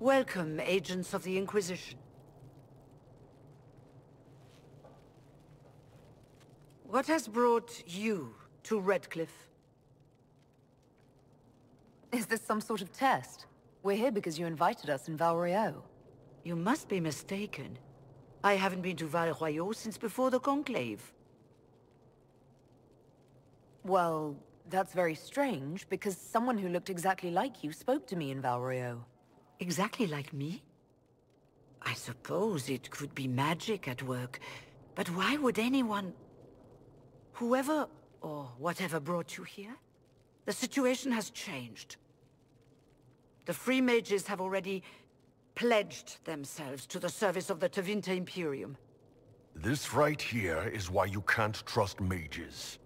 Welcome, agents of the Inquisition. What has brought you to Redcliffe? Is this some sort of test? We're here because you invited us in Val Royeaux. You must be mistaken. I haven't been to Val Royeaux since before the Conclave. Well, that's very strange, because someone who looked exactly like you spoke to me in Val Royeaux. Exactly like me? I suppose it could be magic at work, but why would anyone... Whoever or whatever brought you here? The situation has changed. The Free Mages have already pledged themselves to the service of the Tevinter Imperium. This right here is why you can't trust mages.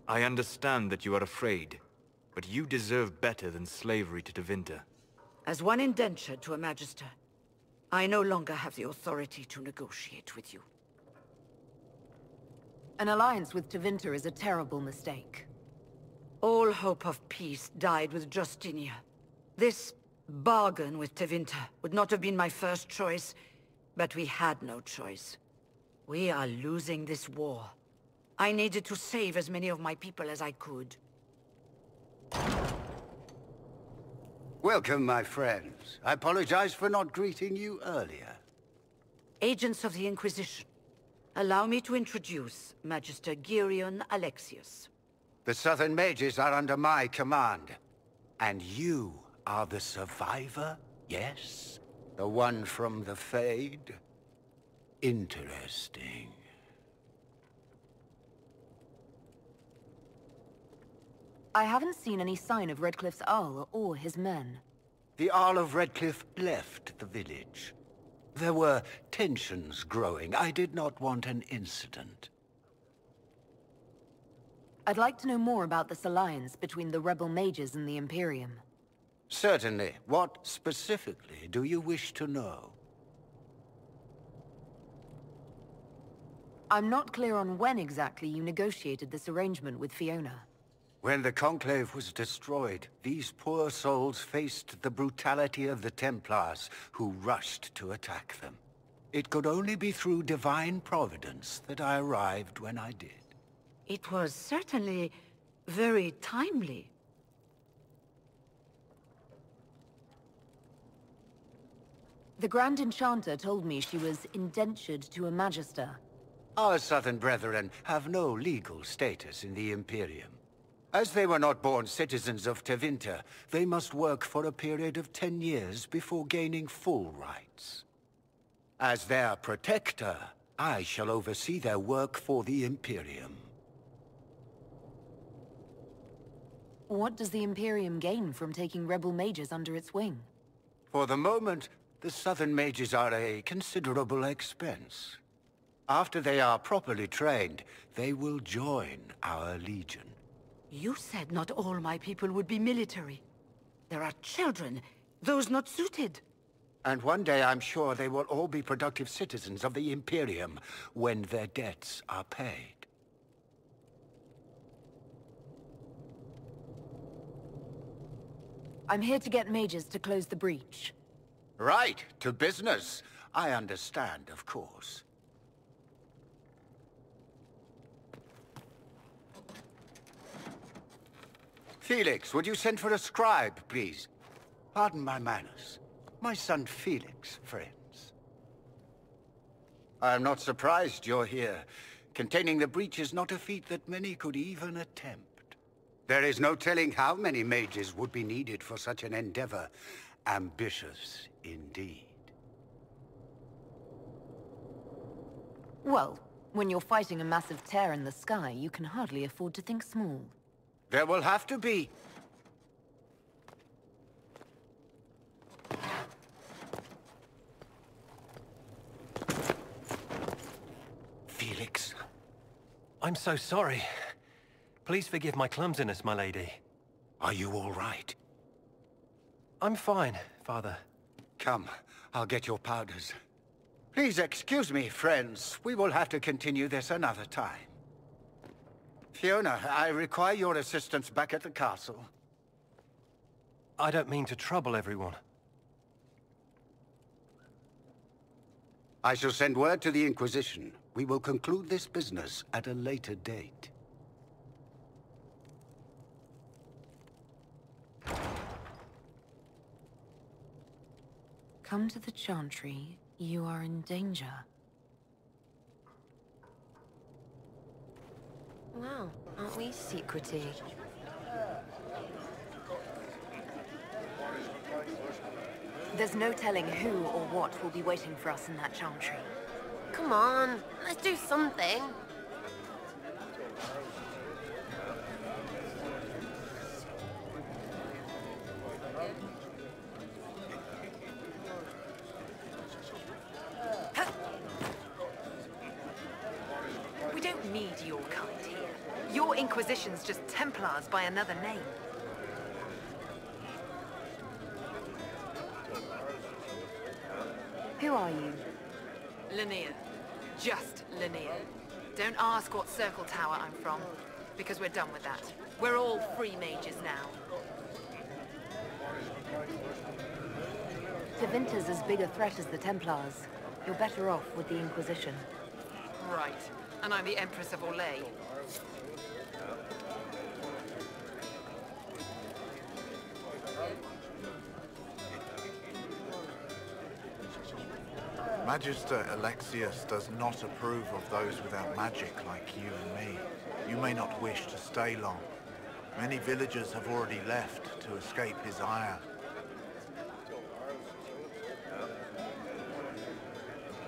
I understand that you are afraid, but you deserve better than slavery to Tevinter. As one indentured to a Magister, I no longer have the authority to negotiate with you. An alliance with Tevinter is a terrible mistake. All hope of peace died with Justinia. This bargain with Tevinter would not have been my first choice, but we had no choice. We are losing this war. I needed to save as many of my people as I could. Welcome, my friends. I apologize for not greeting you earlier. Agents of the Inquisition, allow me to introduce Magister Girion Alexius. The Southern Mages are under my command. And you are the survivor, yes? The one from the Fade? Interesting. I haven't seen any sign of Redcliffe's Arl or his men. The Arl of Redcliffe left the village. There were tensions growing. I did not want an incident. I'd like to know more about this alliance between the rebel mages and the Imperium. Certainly. What specifically do you wish to know? I'm not clear on when exactly you negotiated this arrangement with Fiona. When the Conclave was destroyed, these poor souls faced the brutality of the Templars, who rushed to attack them. It could only be through divine providence that I arrived when I did. It was certainly very timely. The Grand Enchanter told me she was indentured to a Magister. Our Southern brethren have no legal status in the Imperium. As they were not born citizens of Tevinter, they must work for a period of 10 years before gaining full rights. As their protector, I shall oversee their work for the Imperium. What does the Imperium gain from taking rebel mages under its wing? For the moment, the Southern Mages are a considerable expense. After they are properly trained, they will join our Legion. You said not all my people would be military. There are children, those not suited. And one day I'm sure they will all be productive citizens of the Imperium when their debts are paid. I'm here to get mages to close the breach. Right, to business. I understand, of course. Felix, would you send for a scribe, please? Pardon my manners. My son Felix, friends. I'm not surprised you're here. Containing the breach is not a feat that many could even attempt. There is no telling how many mages would be needed for such an endeavor. Ambitious, indeed. Well, when you're fighting a massive tear in the sky, you can hardly afford to think small. There will have to be. Felix. I'm so sorry. Please forgive my clumsiness, my lady. Are you all right? I'm fine, Father. Come, I'll get your powders. Please excuse me, friends. We will have to continue this another time. Fiona, I require your assistance back at the castle. I don't mean to trouble everyone. I shall send word to the Inquisition. We will conclude this business at a later date. Come to the Chantry. You are in danger. Wow, aren't we secrety? There's no telling who or what will be waiting for us in that Chantry. Come on, let's do something. We don't need your kind here. Your Inquisition's just Templars by another name. Who are you? Linnea. Just Linnea. Don't ask what Circle Tower I'm from, because we're done with that. We're all free mages now. Tevinter's as big a threat as the Templars. You're better off with the Inquisition. Right. And I'm the Empress of Orlais. Magister Alexius does not approve of those without magic like you and me. You may not wish to stay long. Many villagers have already left to escape his ire.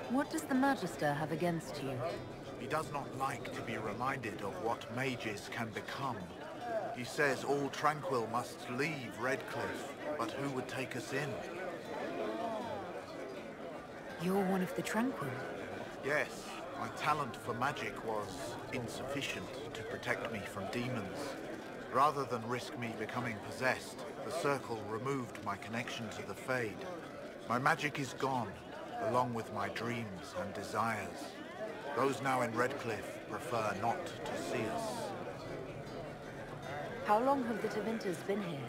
What does the Magister have against you? He does not like to be reminded of what mages can become. He says all Tranquil must leave Redcliffe, but who would take us in? You're one of the Tranquil. Yes, my talent for magic was insufficient to protect me from demons. Rather than risk me becoming possessed, the Circle removed my connection to the Fade. My magic is gone, along with my dreams and desires. Those now in Redcliffe prefer not to see us. How long have the Tevinters been here?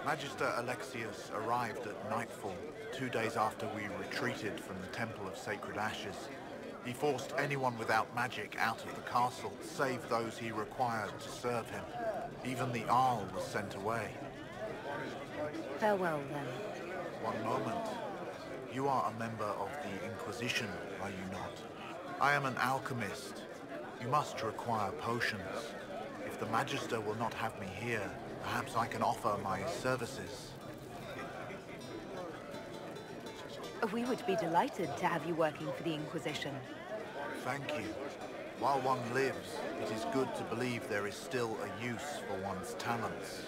Magister Alexius arrived at nightfall, 2 days after we retreated from the Temple of Sacred Ashes. He forced anyone without magic out of the castle, save those he required to serve him. Even the Arl was sent away. Farewell, then. One moment. You are a member of the Inquisition, are you not? I am an alchemist. You must require potions. If the Magister will not have me here, perhaps I can offer my services. We would be delighted to have you working for the Inquisition. Thank you. While one lives, it is good to believe there is still a use for one's talents.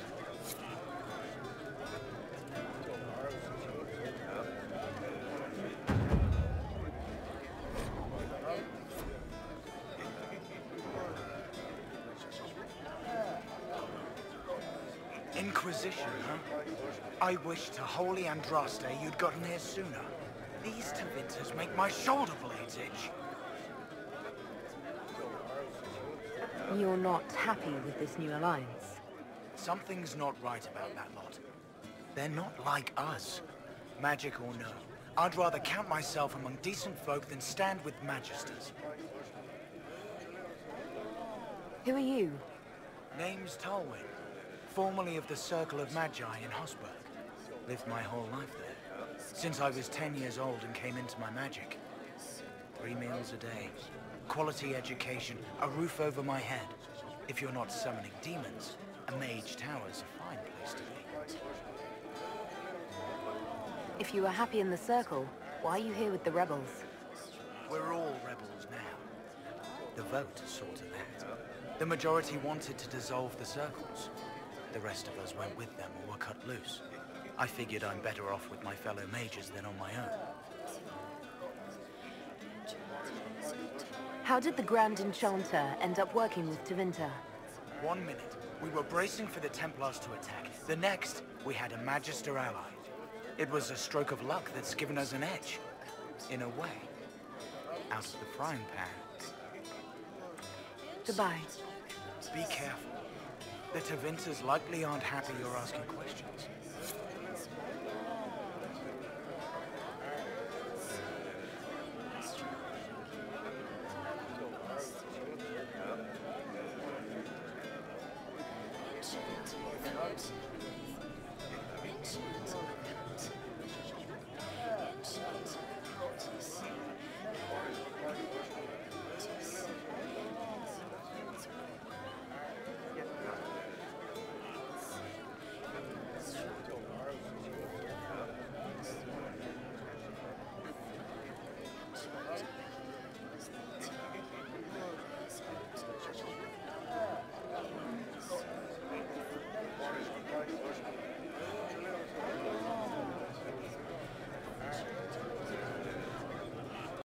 Inquisition, huh? I wish to Holy Andraste you'd gotten here sooner. These Tevinters make my shoulder blades itch. You're not happy with this new alliance? Something's not right about that lot. They're not like us. Magic or no, I'd rather count myself among decent folk than stand with Magisters. Who are you? Name's Tolwyn. Formerly of the Circle of Magi in Hosberg. Lived my whole life there. Since I was 10 years old and came into my magic. 3 meals a day. Quality education, a roof over my head. If you're not summoning demons, a mage tower's a fine place to be. If you were happy in the Circle, why are you here with the rebels? We're all rebels now. The vote saw to that. The majority wanted to dissolve the circles. The rest of us went with them or were cut loose. I figured I'm better off with my fellow mages than on my own. How did the Grand Enchanter end up working with Tevinter? 1 minute, we were bracing for the Templars to attack. The next, we had a Magister ally. It was a stroke of luck that's given us an edge. In a way. Out of the frying pan. Goodbye. Be careful. The Tevinters likely aren't happy you're asking questions.